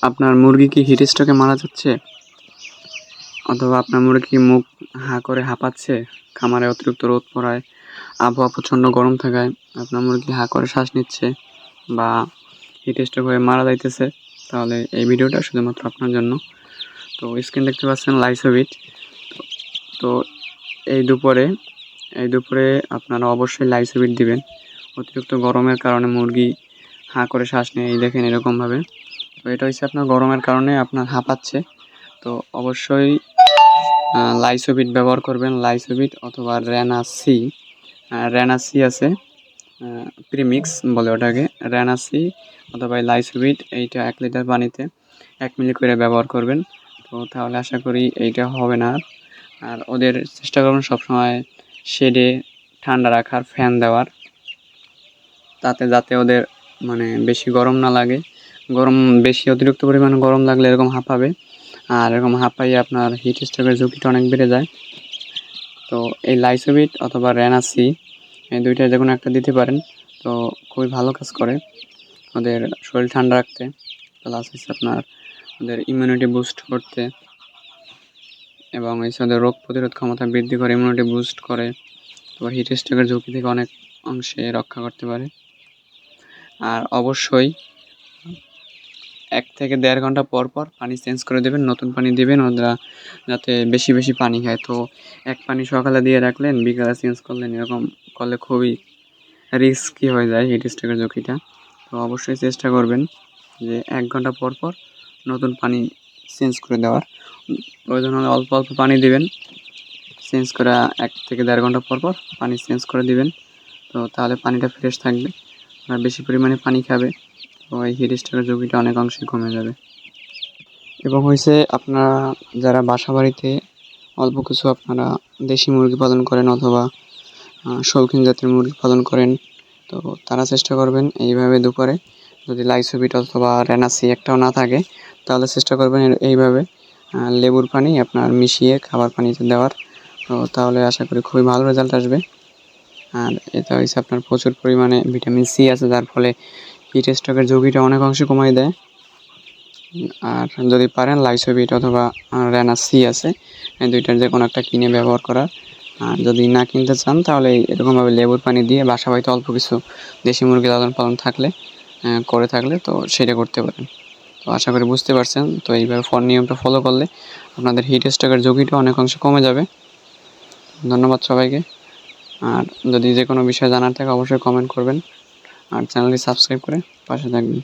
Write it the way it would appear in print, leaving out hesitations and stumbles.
আপনার মুরগি কি হিট স্ট্রোকে মারা যাচ্ছে, অথবা আপনার মুরগি মুখ হাঁ করে হাঁপাচ্ছে, খামারে অতিরিক্ত রোদ পড়ায়, আবহাওয়া প্রচণ্ড গরম থাকায় আপনার মুরগি হাঁ করে শ্বাস নিচ্ছে বা হিট স্ট্রোক হয়ে মারা যাইতেছে, তাহলে এই ভিডিওটা শুধুমাত্র আপনার জন্য। তো স্ক্রিন দেখতে পাচ্ছেন লাইসোভিট। তো এই দুপুরে আপনারা অবশ্যই লাইসোভিট দিবেন। অতিরিক্ত গরমের কারণে মুরগি হাঁ করে শ্বাস নেয়, এই দেখেন এরকমভাবে। তো এটা হচ্ছে আপনার গরমের কারণে আপনার হাঁপাচ্ছে। তো অবশ্যই লাইসোভিট ব্যবহার করবেন, লাইসোভিট অথবা রেনাসি আছে, প্রিমিক্স বলে ওটাকে, রেনাসি অথবা লাইসোভিট, এইটা 1 লিটার পানিতে 1 মিলি করে ব্যবহার করবেন। তো তাহলে আশা করি এইটা হবে না। আর ওদের চেষ্টা করবেন সবসময় শেডে ঠান্ডা রাখার, ফ্যান দেওয়ার, যাতে ওদের বেশি গরম না লাগে। বেশি অতিরিক্ত পরিমাণে গরম লাগলে এরকম হাঁপাবে, আর এরকম হাঁপাইয়ে আপনার হিট স্ট্রোকের ঝুঁকিটা অনেক বেড়ে যায়। তো এই লাইসোভিট অথবা রেনাসি, এই দুইটা যে কোনো একটা দিতে পারেন। তো খুবই ভালো কাজ করে ওদের শরীর ঠান্ডা রাখতে, প্লাস হচ্ছে আপনার ওদের ইমিউনিটি বুস্ট করতে, এবং হচ্ছে ওদের রোগ প্রতিরোধ ক্ষমতা বৃদ্ধি করে, ইমিউনিটি বুস্ট করে, তারপর হিট স্ট্রোকের ঝুঁকি থেকে অনেক অংশে রক্ষা করতে পারে। আর অবশ্যই 1 থেকে 1.5 ঘন্টা পর পর পানি চেঞ্জ করে দেবেন, নতুন পানি দিবেন, ওরা যাতে বেশি বেশি পানি খায়। তো এক পানি সকালে দিয়ে রাখলেন, বিকালে চেঞ্জ করলেন, এরকম করলে খুবই রিস্কি হয়ে যায় হিট স্ট্রোকের ঝুঁকিটা। তো অবশ্যই চেষ্টা করবেন যে 1 ঘন্টা পর পর নতুন পানি চেঞ্জ করে দেওয়ার। প্রয়োজন হলে অল্প অল্প পানি দিবেন, চেঞ্জ করে 1 থেকে 1.5 ঘন্টা পর পর পানি চেঞ্জ করে দিবেন। তো তাহলে পানিটা ফ্রেশ থাকবে, আর বেশি পরিমাণে পানি খাবে, তো এই হিট স্ট্রোকের ঝুঁকিটা অনেক অংশে কমে যাবে। এবং হয়েছে আপনারা যারা বাসা বাড়িতে অল্প কিছু আপনারা দেশি মুরগি পালন করেন অথবা শৌখিন জাতের মুরগি পালন করেন, তো তারা চেষ্টা করবেন এইভাবে দুপুরে যদি লাইসোভিট অথবা রেনাসি একটাও না থাকে, তাহলে চেষ্টা করবেন এইভাবে লেবুর পানি আপনার মিশিয়ে খাবার পানিতে দেওয়ার। তো তাহলে আশা করি খুবই ভালো রেজাল্ট আসবে। আর এটা হচ্ছে আপনার প্রচুর পরিমাণে ভিটামিন সি আছে, যার ফলে হিট স্ট্রোকের ঝুঁকিটা অনেক অংশে কমাই দেয়। আর যদি পারেন লাইসোভিট অথবা রেনাসি আছে, এই দুইটার যে কোনো একটা কিনে ব্যবহার করার। আর যদি না কিনতে চান, তাহলে এরকমভাবে লেবুর পানি দিয়ে বাসা বাড়িতে অল্প কিছু দেশি মুরগি লালন পালন করে থাকলে তো সেটা করতে পারেন। তো আশা করি বুঝতে পারছেন। তো এইভাবে নিয়মটা ফলো করলে আপনাদের হিট স্ট্রোকের ঝুঁকিটা অনেক অংশে কমে যাবে। ধন্যবাদ সবাইকে। আর যদি যে কোনো বিষয় জানার থাকে অবশ্যই কমেন্ট করবেন, আর চ্যানেলটি সাবস্ক্রাইব করে পাশে থাকবেন।